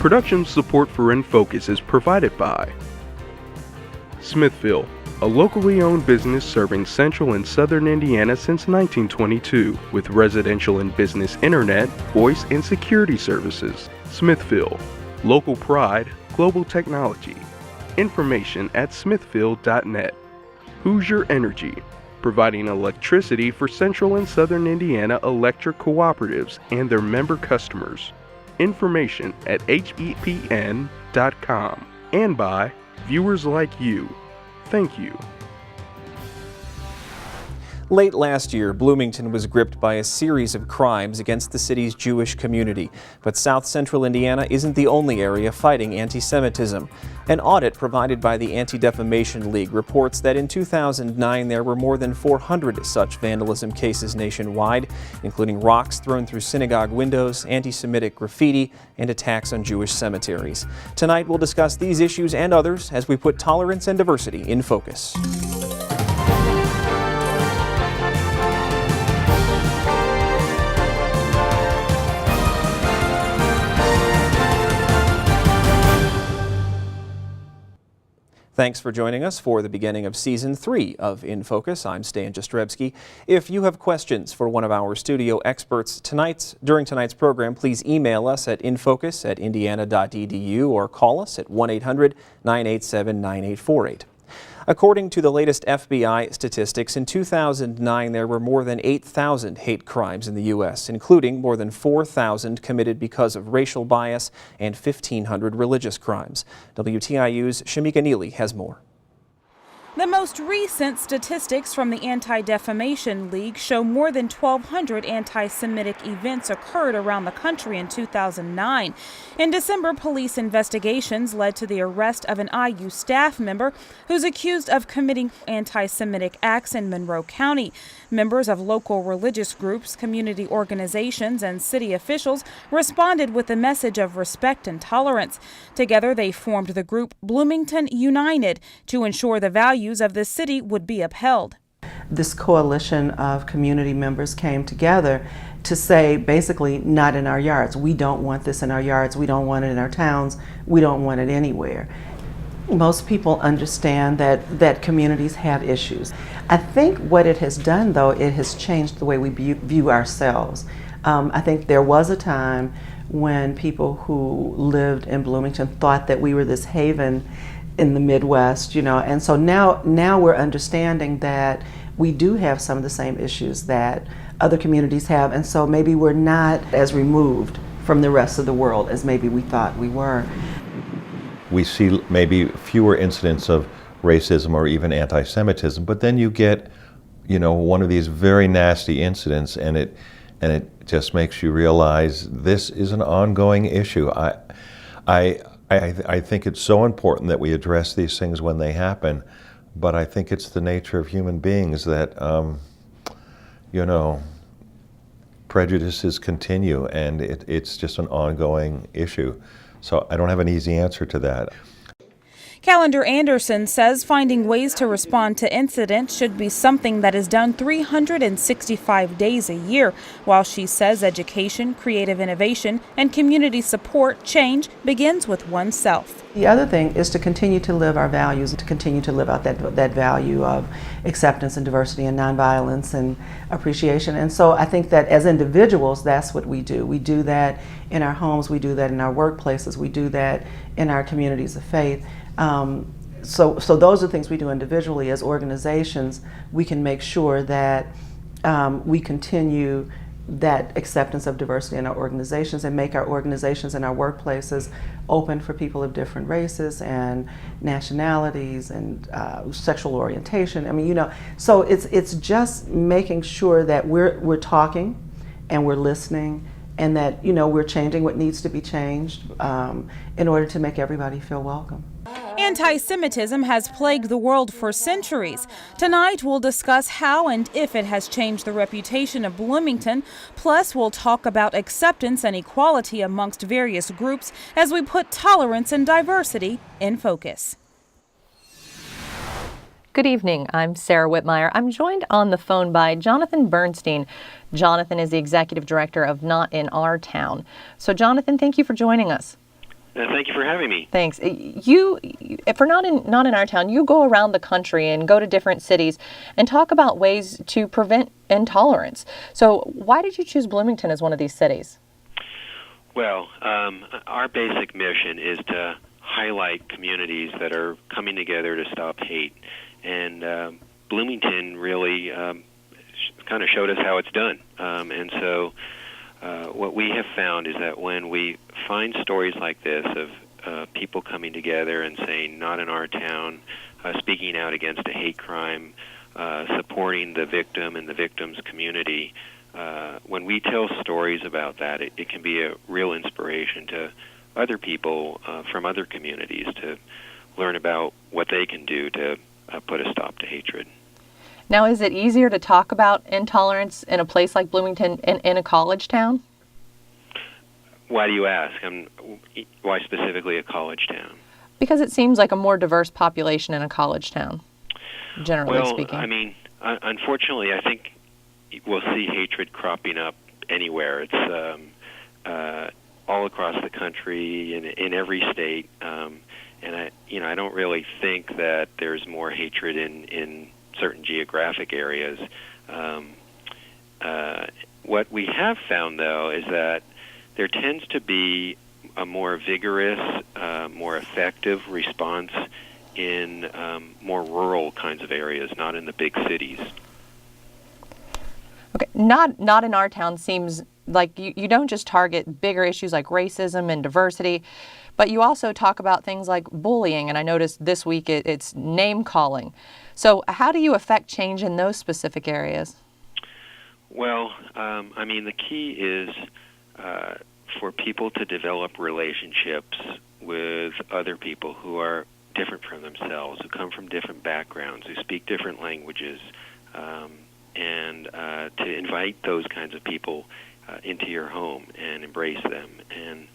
Production support for In Focus is provided by Smithville, a locally owned business serving central and southern Indiana since 1922 with residential and business internet, voice, and security services. Smithville, local pride, global technology. Information at smithville.net. Hoosier Energy, providing electricity for central and southern Indiana electric cooperatives and their member customers. Information at hepn.com. And by viewers like you. Thank you. Late last year, Bloomington was gripped by a series of crimes against the city's Jewish community. But South Central Indiana isn't the only area fighting anti-Semitism. An audit provided by the Anti-Defamation League reports that in 2009 there were more than 400 such vandalism cases nationwide, including rocks thrown through synagogue windows, anti-Semitic graffiti, and attacks on Jewish cemeteries. Tonight we'll discuss these issues and others as we put tolerance and diversity in focus. Thanks for joining us for the beginning of Season 3 of In Focus. I'm Stan Jastrzebski. If you have questions for one of our studio experts during tonight's program, please email us at infocus@indiana.edu or call us at 1-800-987-9848. According to the latest FBI statistics, in 2009 there were more than 8,000 hate crimes in the U.S., including more than 4,000 committed because of racial bias and 1,500 religious crimes. WTIU's Shamika Neely has more. The most recent statistics from the Anti-Defamation League show more than 1,200 anti-Semitic events occurred around the country in 2009. In December, police investigations led to the arrest of an IU staff member who's accused of committing anti-Semitic acts in Monroe County. Members of local religious groups, community organizations, and city officials responded with a message of respect and tolerance. Together, they formed the group Bloomington United to ensure the values of the city would be upheld. This coalition of community members came together to say, basically, not in our yards. We don't want this in our yards. We don't want it in our towns. We don't want it anywhere. Most people understand that communities have issues. I think what it has done, though, it has changed the way we view ourselves. I think there was a time when people who lived in Bloomington thought that we were this haven in the Midwest, and so now we're understanding that we do have some of the same issues that other communities have, and so maybe we're not as removed from the rest of the world as maybe we thought we were. We see maybe fewer incidents of racism or even anti-Semitism, but then you get, one of these very nasty incidents, and it just makes you realize this is an ongoing issue. I think it's so important that we address these things when they happen, but I think it's the nature of human beings that, prejudices continue, and it's just an ongoing issue. So I don't have an easy answer to that. Calendar Anderson says finding ways to respond to incidents should be something that is done 365 days a year, while she says education, creative innovation, and community support change begins with oneself. The other thing is to continue to live our values and to continue to live out that value of acceptance and diversity and nonviolence and appreciation. And so I think that as individuals, that's what we do. We do that in our homes, we do that in our workplaces, we do that in our communities of faith. So those are things we do individually. As organizations, we can make sure that we continue that acceptance of diversity in our organizations and make our organizations and our workplaces open for people of different races and nationalities and sexual orientation. So it's just making sure that we're talking and we're listening, and that we're changing what needs to be changed in order to make everybody feel welcome. Anti-Semitism has plagued the world for centuries. Tonight, we'll discuss how and if it has changed the reputation of Bloomington. Plus, we'll talk about acceptance and equality amongst various groups as we put tolerance and diversity in focus. Good evening. I'm Sarah Whitmire. I'm joined on the phone by Jonathan Bernstein. Jonathan is the executive director of Not in Our Town. So, Jonathan, thank you for joining us. Thank you for having me. Thanks. If we're not in our town, you go around the country and go to different cities and talk about ways to prevent intolerance. So why did you choose Bloomington as one of these cities? Well, our basic mission is to highlight communities that are coming together to stop hate. And Bloomington really kind of showed us how it's done. And so what we have found is that when we find stories like this of people coming together and saying, not in our town, speaking out against a hate crime, supporting the victim and the victim's community, when we tell stories about that, it can be a real inspiration to other people from other communities to learn about what they can do to put a stop to hatred. Now, is it easier to talk about intolerance in a place like Bloomington in a college town? Why do you ask? Why specifically a college town? Because it seems like a more diverse population in a college town, generally speaking. Well, I mean, unfortunately, I think we'll see hatred cropping up anywhere. It's all across the country, in every state, and I don't really think that there's more hatred in certain geographic areas. What we have found, though, is that there tends to be a more vigorous, more effective response in more rural kinds of areas, not in the big cities. Okay, not in our town seems like you don't just target bigger issues like racism and diversity, but you also talk about things like bullying, and I noticed this week it's name calling. So how do you affect change in those specific areas? Well, I mean, the key is for people to develop relationships with other people who are different from themselves, who come from different backgrounds, who speak different languages, and to invite those kinds of people into your home and embrace them. And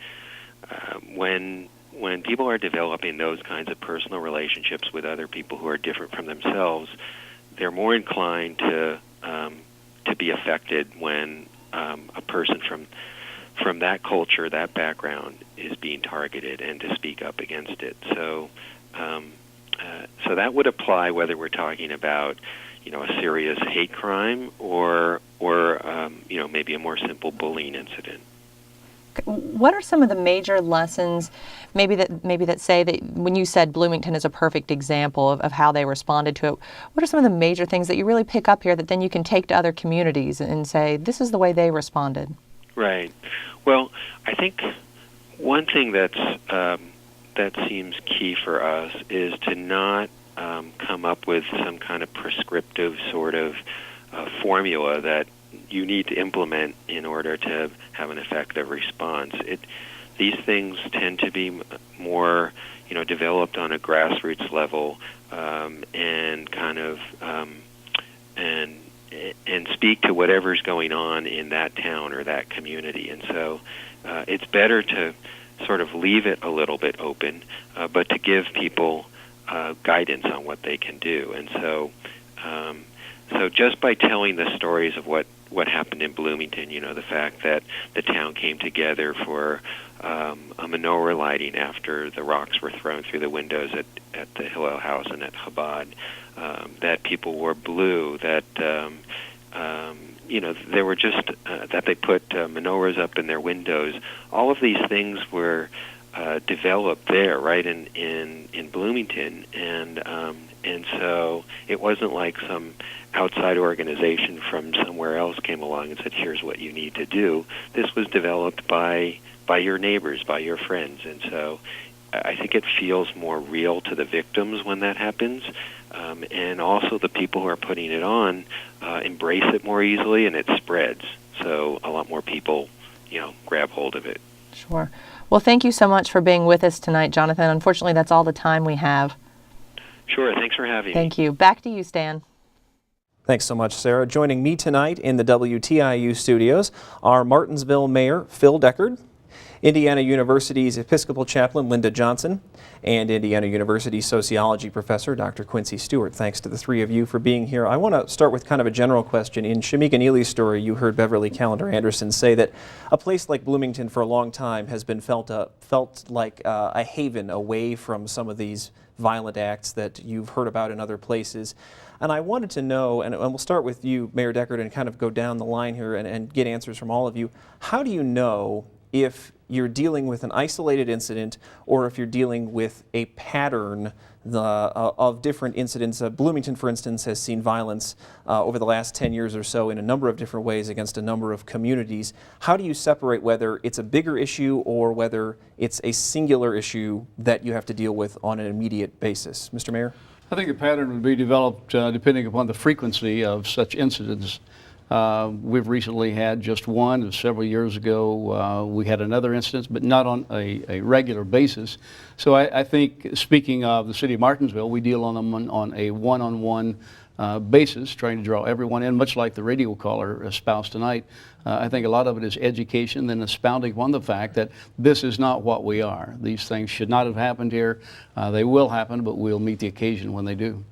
when people are developing those kinds of personal relationships with other people who are different from themselves, they're more inclined to be affected when a person from that culture, that background, is being targeted, and to speak up against it. So that would apply whether we're talking about a serious hate crime or maybe a more simple bullying incident. What are some of the major lessons, maybe that say that when you said Bloomington is a perfect example of how they responded to it, what are some of the major things that you really pick up here that then you can take to other communities and say, this is the way they responded? Right. Well, I think one thing that seems key for us is to not come up with some kind of prescriptive sort of formula that you need to implement in order to have an effective response. These things tend to be more, developed on a grassroots level, and kind of and speak to whatever's going on in that town or that community. And so it's better to sort of leave it a little bit open, but to give people guidance on what they can do. And so just by telling the stories of what happened in Bloomington, the fact that the town came together for a menorah lighting after the rocks were thrown through the windows at the Hillel House and at Chabad, that people wore blue, that they were just that they put menorahs up in their windows. All of these things were developed there, right in Bloomington, and so it wasn't like some outside organization from somewhere else came along and said, here's what you need to do. This was developed by your neighbors, by your friends, and so I think it feels more real to the victims when that happens, and also the people who are putting it on embrace it more easily, and it spreads. So a lot more people, grab hold of it. Sure. Well, thank you so much for being with us tonight, Jonathan. Unfortunately, that's all the time we have. Sure. Thanks for having me. Thank you. Back to you, Stan. Thanks so much, Sarah. Joining me tonight in the WTIU studios are Martinsville Mayor Phil Deckard Indiana University's Episcopal Chaplain Linda Johnson, and Indiana University Sociology Professor Dr. Quincy Stewart. Thanks to the three of you for being here. I want to start with kind of a general question. In Shamika Neely's story, you heard Beverly Callender Anderson say that a place like Bloomington for a long time has been felt like a haven away from some of these violent acts that you've heard about in other places. And I wanted to know, and we'll start with you, Mayor Deckard, and kind of go down the line here and get answers from all of you. How do you know if you're dealing with an isolated incident or if you're dealing with a pattern of different incidents? Bloomington, for instance, has seen violence over the last 10 years or so in a number of different ways against a number of communities. How do you separate whether it's a bigger issue or whether it's a singular issue that you have to deal with on an immediate basis? Mr. Mayor? I think a pattern would be developed depending upon the frequency of such incidents. We've recently had just one. Several years ago, we had another instance, but not on a regular basis. So I think, speaking of the city of Martinsville, we deal on them on a one-on-one basis, trying to draw everyone in, much like the radio caller espoused tonight. I think a lot of it is education and expounding on the fact that this is not what we are. These things should not have happened here. They will happen, but we'll meet the occasion when they do.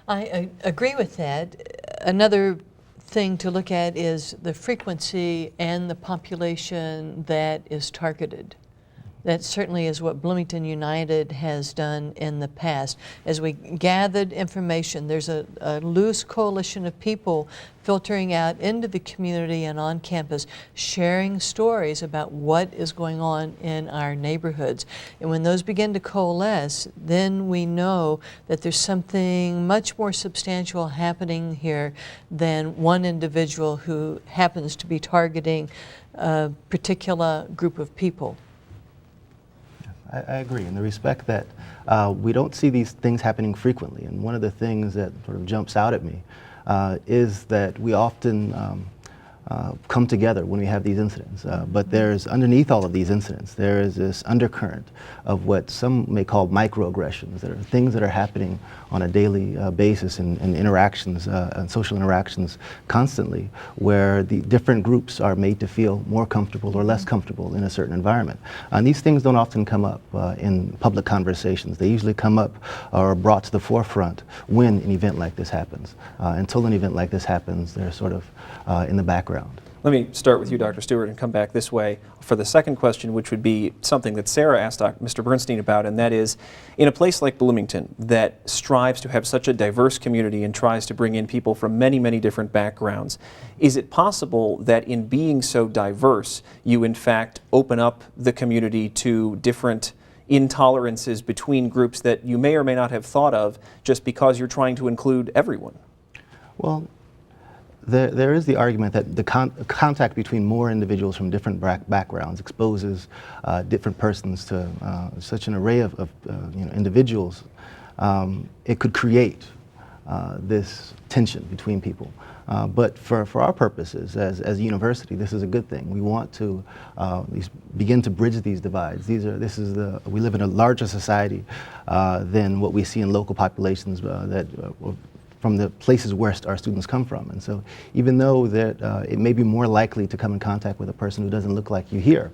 I agree with that. Another thing to look at is the frequency and the population that is targeted. That certainly is what Bloomington United has done in the past. As we gathered information, there's a loose coalition of people filtering out into the community and on campus, sharing stories about what is going on in our neighborhoods. And when those begin to coalesce, then we know that there's something much more substantial happening here than one individual who happens to be targeting a particular group of people. I agree in the respect that we don't see these things happening frequently. And one of the things that sort of jumps out at me is that we often come together when we have these incidents. But there's, underneath all of these incidents, there is this undercurrent of what some may call microaggressions, that are things that are happening on a daily basis in interactions, and social interactions constantly, where the different groups are made to feel more comfortable or less comfortable in a certain environment. And these things don't often come up in public conversations. They usually come up or are brought to the forefront when an event like this happens. Until an event like this happens, they're sort of in the background. Let me start with you, Dr. Stewart, and come back this way for the second question, which would be something that Sarah asked Mr. Bernstein about, and that is, in a place like Bloomington that strives to have such a diverse community and tries to bring in people from many, many different backgrounds, is it possible that in being so diverse, you in fact open up the community to different intolerances between groups that you may or may not have thought of just because you're trying to include everyone? Well, there is the argument that the contact between more individuals from different backgrounds exposes different persons to such an array of individuals. It could create this tension between people. But for our purposes as a university, this is a good thing. We want to begin to bridge these divides. We live in a larger society than what we see in local populations from the places where our students come from. And so even though that it may be more likely to come in contact with a person who doesn't look like you here,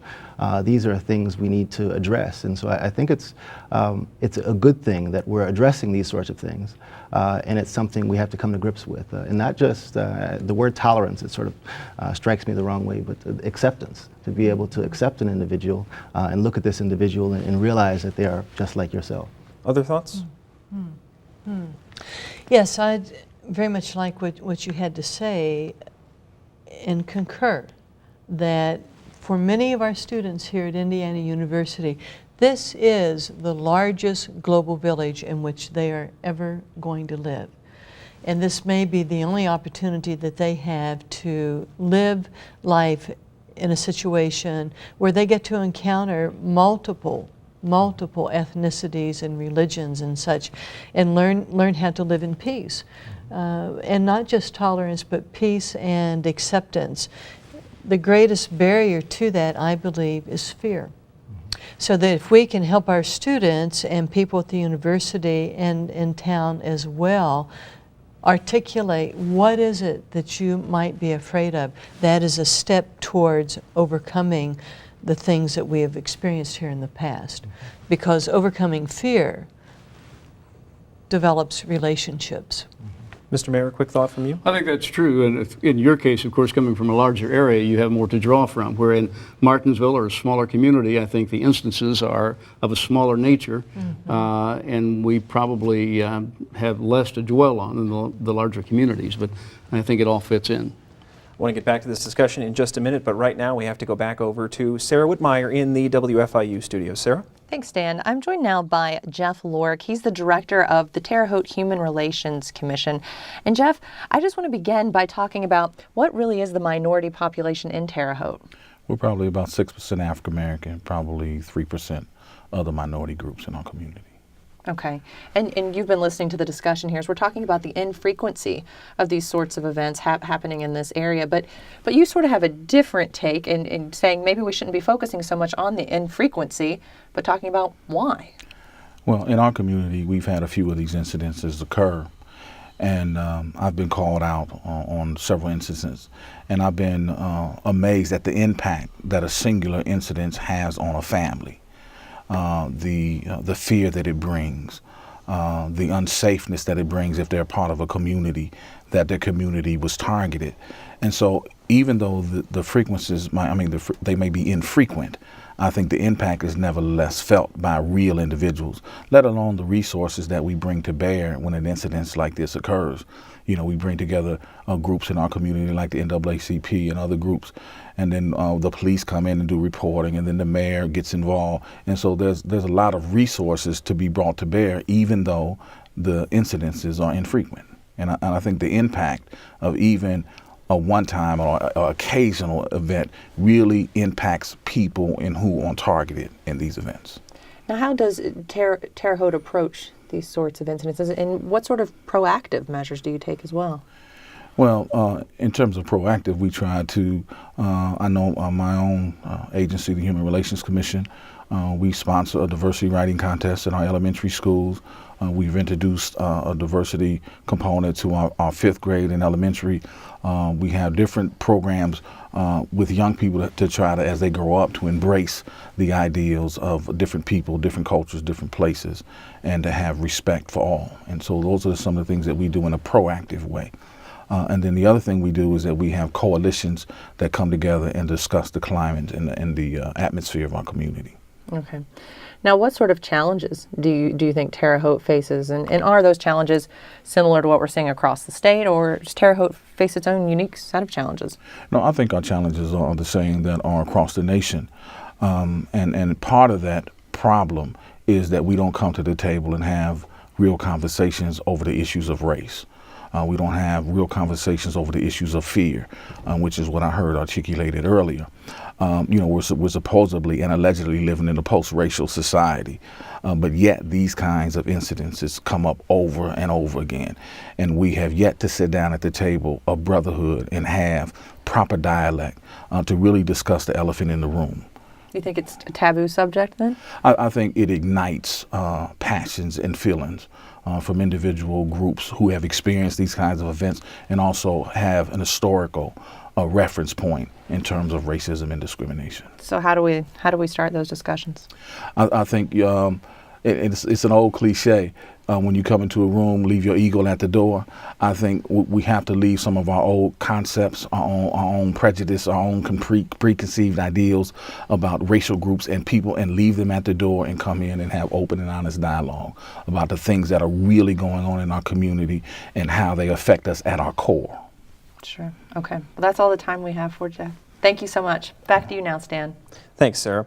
these are things we need to address. And so I think it's a good thing that we're addressing these sorts of things. And it's something we have to come to grips with. And not just the word tolerance, it sort of strikes me the wrong way, but acceptance, to be able to accept an individual and look at this individual and realize that they are just like yourself. Other thoughts? Yes, I'd very much like what you had to say and concur that for many of our students here at Indiana University, this is the largest global village in which they are ever going to live. And this may be the only opportunity that they have to live life in a situation where they get to encounter multiple ethnicities and religions and such, and learn how to live in peace. And not just tolerance, but peace and acceptance. The greatest barrier to that, I believe, is fear. So that if we can help our students and people at the university and in town as well articulate what is it that you might be afraid of. That is a step towards overcoming the things that we have experienced here in the past. Because overcoming fear develops relationships. Mr. Mayor, a quick thought from you? I think that's true. And in your case, of course, coming from a larger area, you have more to draw from. Where in Martinsville, or a smaller community, I think the instances are of a smaller nature, and we probably have less to dwell on in the larger communities. But I think it all fits in. I want to get back to this discussion in just a minute, but right now we have to go back over to Sarah Whitmire in the WFIU studio. Sarah? Thanks, Dan. I'm joined now by Jeff Lorick. He's the director of the Terre Haute Human Relations Commission. And Jeff, I just want to begin by talking about what really is the minority population in Terre Haute. We're probably about 6% African American, probably 3% other minority groups in our community. Okay. And you've been listening to the discussion here. As we're talking about the infrequency of these sorts of events happening in this area. But you sort of have a different take in saying maybe we shouldn't be focusing so much on the infrequency, but talking about why. Well, in our community, we've had a few of these incidences occur. And I've been called out on several instances. And I've been amazed at the impact that a singular incident has on a family. The fear that it brings, the unsafeness that it brings if they're part of a community, that their community was targeted. And so even though the frequencies, they may be infrequent, I think the impact is nevertheless felt by real individuals, let alone the resources that we bring to bear when an incident like this occurs. You know, we bring together groups in our community like the NAACP and other groups, and then the police come in and do reporting, and then the mayor gets involved. And so there's a lot of resources to be brought to bear, even though the incidences are infrequent. And I think the impact of even a one-time or occasional event really impacts people and who are targeted in these events. Now, how does Terre Haute approach these sorts of incidents, and what sort of proactive measures do you take as well? Well, in terms of proactive, we try to, I know my own agency, the Human Relations Commission, we sponsor a diversity writing contest in our elementary schools. We've introduced a diversity component to our fifth grade in elementary. We have different programs with young people to try to, as they grow up, to embrace the ideals of different people, different cultures, different places, and to have respect for all. And so those are some of the things that we do in a proactive way. And then the other thing we do is that we have coalitions that come together and discuss the climate and the atmosphere of our community. Okay. Now, what sort of challenges do you think Terre Haute faces? And are those challenges similar to what we're seeing across the state, or does Terre Haute face its own unique set of challenges? No, I think our challenges are the same that are across the nation. And part of that problem is that we don't come to the table and have real conversations over the issues of race. We don't have real conversations over the issues of fear, which is what I heard articulated earlier. We're supposedly and allegedly living in a post-racial society, but yet these kinds of incidences come up over and over again. And we have yet to sit down at the table of brotherhood and have proper dialect to really discuss the elephant in the room. You think it's a taboo subject then? I think it ignites passions and feelings from individual groups who have experienced these kinds of events and also have an historical reference point in terms of racism and discrimination. So how do we start those discussions? I think it's an old cliche. When you come into a room, leave your ego at the door. I think we have to leave some of our old concepts, our own prejudice, our own preconceived ideals about racial groups and people, and leave them at the door and come in and have open and honest dialogue about the things that are really going on in our community and how they affect us at our core. Sure. Okay. Well, that's all the time we have for Jeff. Thank you so much. Back to you now, Stan. Thanks, Sarah.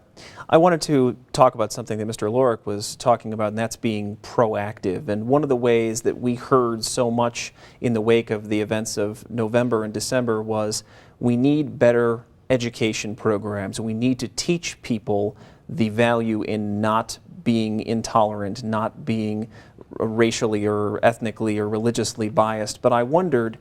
I wanted to talk about something that Mr. Lorick was talking about, and that's being proactive. And one of the ways that we heard so much in the wake of the events of November and December was we need better education programs. We need to teach people the value in not being intolerant, not being racially or ethnically or religiously biased. But I wondered,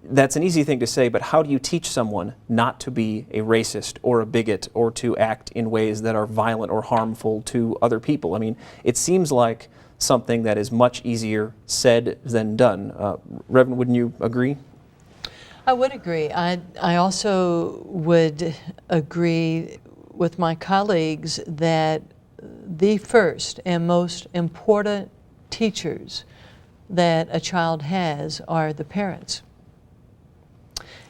that's an easy thing to say, but how do you teach someone not to be a racist or a bigot or to act in ways that are violent or harmful to other people? I mean, it seems like something that is much easier said than done. Reverend, wouldn't you agree? I would agree. I also would agree with my colleagues that the first and most important teachers that a child has are the parents.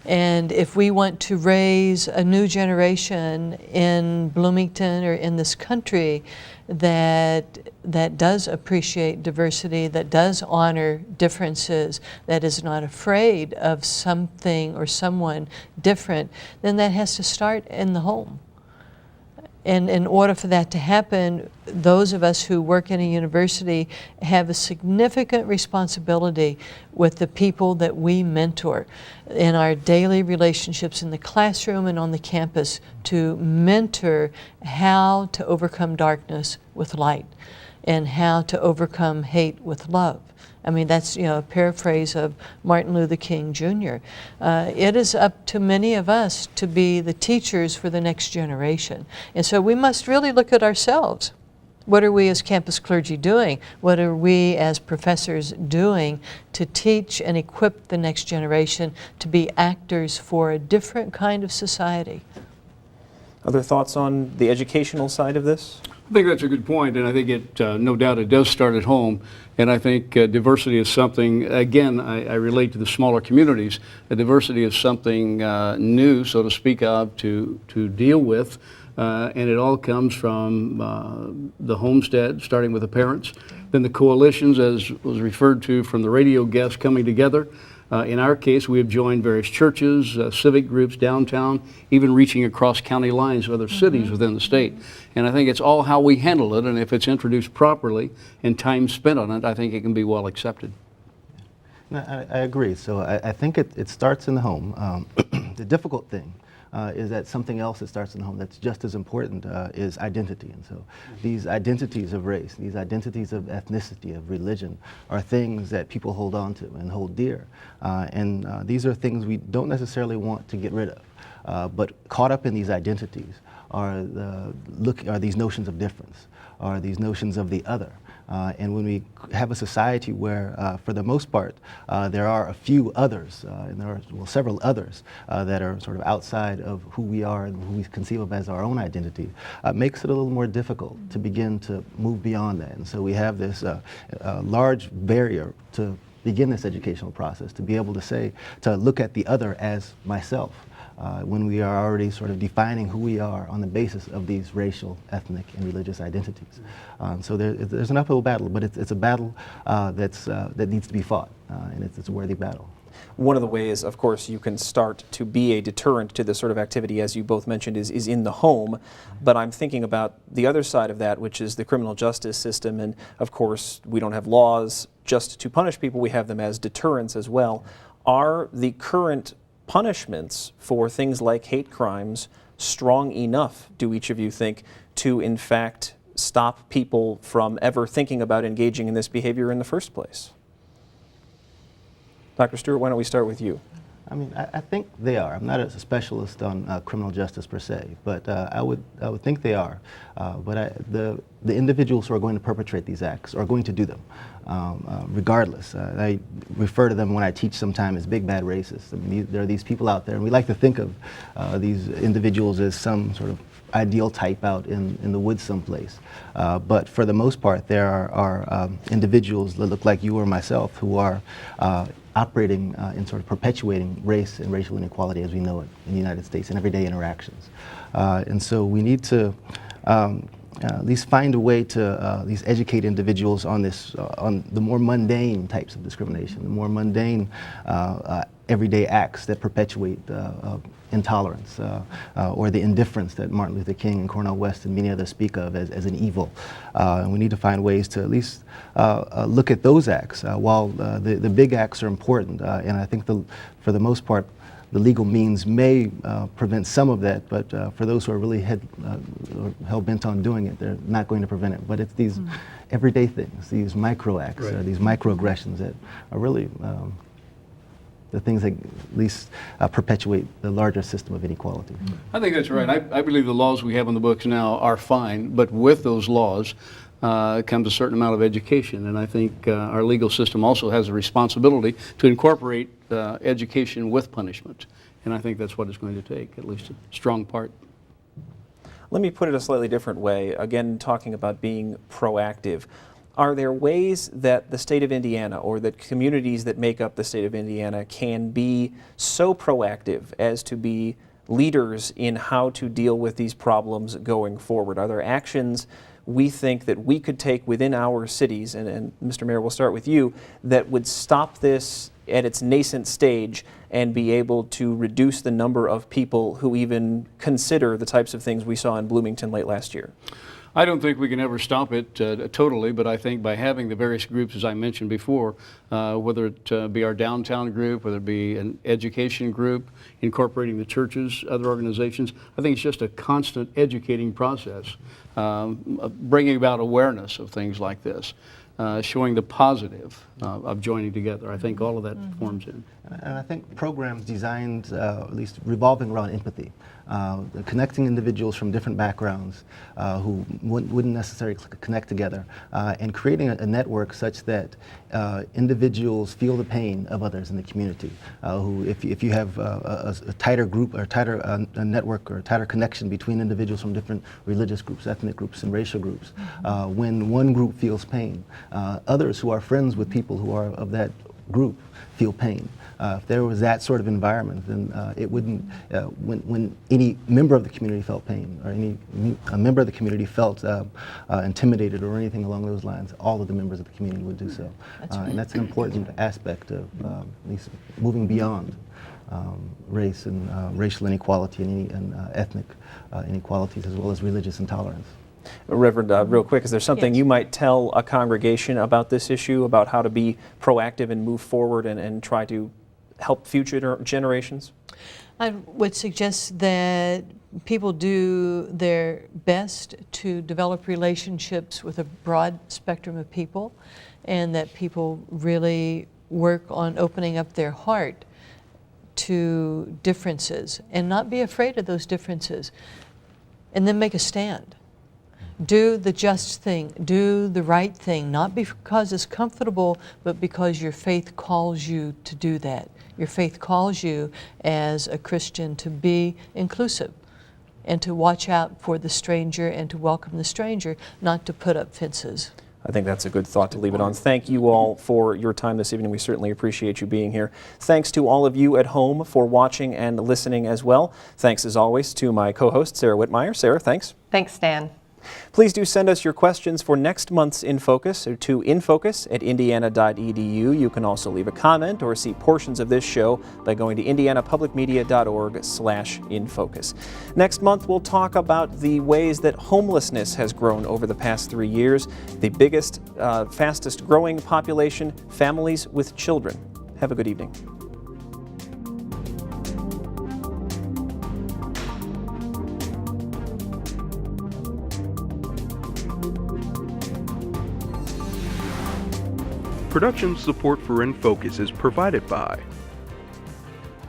And if we want to raise a new generation in Bloomington or in this country that does appreciate diversity, that does honor differences, that is not afraid of something or someone different, then that has to start in the home. And in order for that to happen, those of us who work in a university have a significant responsibility with the people that we mentor in our daily relationships in the classroom and on the campus, to mentor how to overcome darkness with light and how to overcome hate with love. I mean, that's, a paraphrase of Martin Luther King Jr. It is up to many of us to be the teachers for the next generation. And so we must really look at ourselves. What are we as campus clergy doing? What are we as professors doing to teach and equip the next generation to be actors for a different kind of society? Other thoughts on the educational side of this? I think that's a good point, and I think no doubt it does start at home. And I think diversity is something, again, I relate to the smaller communities. Diversity is something new, so to speak of, to deal with. And it all comes from the homestead, starting with the parents, then the coalitions, as was referred to from the radio guests, coming together. In our case, we have joined various churches, civic groups downtown, even reaching across county lines to other cities within the state. And I think it's all how we handle it, and if it's introduced properly and time spent on it, I think it can be well accepted. No, I agree. So I think it starts in the home. The difficult thing is that something else that starts in the home that's just as important is identity. And so these identities of race, these identities of ethnicity, of religion, are things that people hold on to and hold dear. And these are things we don't necessarily want to get rid of. But caught up in these identities are these notions of difference, are these notions of the other. And when we have a society where, for the most part, there are a few others, and there are several others that are sort of outside of who we are and who we conceive of as our own identity, makes it a little more difficult to begin to move beyond that. And so we have this large barrier to begin this educational process, to be able to look at the other as myself. When we are already sort of defining who we are on the basis of these racial, ethnic, and religious identities. So there's an uphill battle, but it's a battle that needs to be fought, and it's a worthy battle. One of the ways, of course, you can start to be a deterrent to this sort of activity, as you both mentioned, is in the home. But I'm thinking about the other side of that, which is the criminal justice system. And, of course, we don't have laws just to punish people. We have them as deterrents as well. Are the current punishments for things like hate crimes strong enough, do each of you think, to in fact stop people from ever thinking about engaging in this behavior in the first place? Dr. Stewart, why don't we start with you? I mean, I think they are. I'm not a specialist on criminal justice per se, but I would think they are. But the individuals who are going to perpetrate these acts are going to do them, regardless. I refer to them when I teach sometimes as big bad racists. I mean, there are these people out there, and we like to think of these individuals as some sort of ideal type out in the woods someplace. But for the most part, there are individuals that look like you or myself who are operating in sort of perpetuating race and racial inequality as we know it in the United States in everyday interactions. And so we need to at least find a way to at least educate individuals on this, on the more mundane types of discrimination, the more mundane everyday acts that perpetuate intolerance or the indifference that Martin Luther King and Cornel West and many others speak of as an evil. And we need to find ways to at least look at those acts while the big acts are important. And I think for the most part, the legal means may prevent some of that, but for those who are really hell-bent on doing it, they're not going to prevent it. But it's these everyday things, these micro acts, these microaggressions that are really the things that at least perpetuate the larger system of inequality. I think that's right. I believe the laws we have on the books now are fine, but with those laws comes a certain amount of education, and I think our legal system also has a responsibility to incorporate education with punishment, and I think that's what it's going to take, at least a strong part. Let me put it a slightly different way, again talking about being proactive. Are there ways that the state of Indiana or that communities that make up the state of Indiana can be so proactive as to be leaders in how to deal with these problems going forward? Are there actions we think that we could take within our cities, and Mr. Mayor, we'll start with you, that would stop this at its nascent stage and be able to reduce the number of people who even consider the types of things we saw in Bloomington late last year? I don't think we can ever stop it totally, but I think by having the various groups, as I mentioned before, whether it be our downtown group, whether it be an education group, incorporating the churches, other organizations, I think it's just a constant educating process, bringing about awareness of things like this, showing the positive of joining together. I think all of that forms in. And I think programs designed, at least revolving around empathy, connecting individuals from different backgrounds who wouldn't necessarily connect together, and creating a network such that individuals feel the pain of others in the community. Who, if you have a tighter group or tighter a network or a tighter connection between individuals from different religious groups, ethnic groups, and racial groups, when one group feels pain, others who are friends with people who are of that group feel pain. If there was that sort of environment, then it wouldn't, when any member of the community felt pain, or a member of the community felt intimidated or anything along those lines, all of the members of the community would do so. That's right. And that's an important aspect of at least moving beyond race and racial inequality and ethnic inequalities, as well as religious intolerance. Reverend, real quick, is there something you might tell a congregation about this issue, about how to be proactive and move forward and try to help future generations? I would suggest that people do their best to develop relationships with a broad spectrum of people, and that people really work on opening up their heart to differences and not be afraid of those differences, and then make a stand. Do the just thing, do the right thing, not because it's comfortable, but because your faith calls you to do that. Your faith calls you as a Christian to be inclusive and to watch out for the stranger and to welcome the stranger, not to put up fences. I think that's a good thought to leave it on. Thank you all for your time this evening. We certainly appreciate you being here. Thanks to all of you at home for watching and listening as well. Thanks as always to my co-host, Sarah Whitmire. Sarah, thanks. Thanks, Stan. Please do send us your questions for next month's In Focus to infocus@indiana.edu. You can also leave a comment or see portions of this show by going to indianapublicmedia.org/infocus. Next month, we'll talk about the ways that homelessness has grown over the past 3 years. The biggest, fastest growing population, families with children. Have a good evening. Production support for In Focus is provided by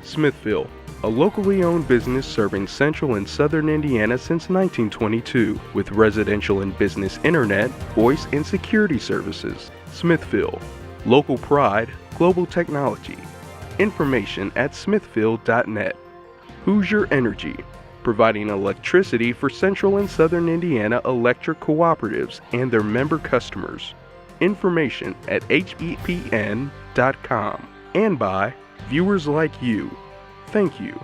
Smithville, a locally owned business serving central and southern Indiana since 1922 with residential and business internet, voice, and security services. Smithville, local pride, global technology. Information at smithville.net. Hoosier Energy, providing electricity for central and southern Indiana electric cooperatives and their member customers. Information at hepn.com, and by viewers like you. Thank you.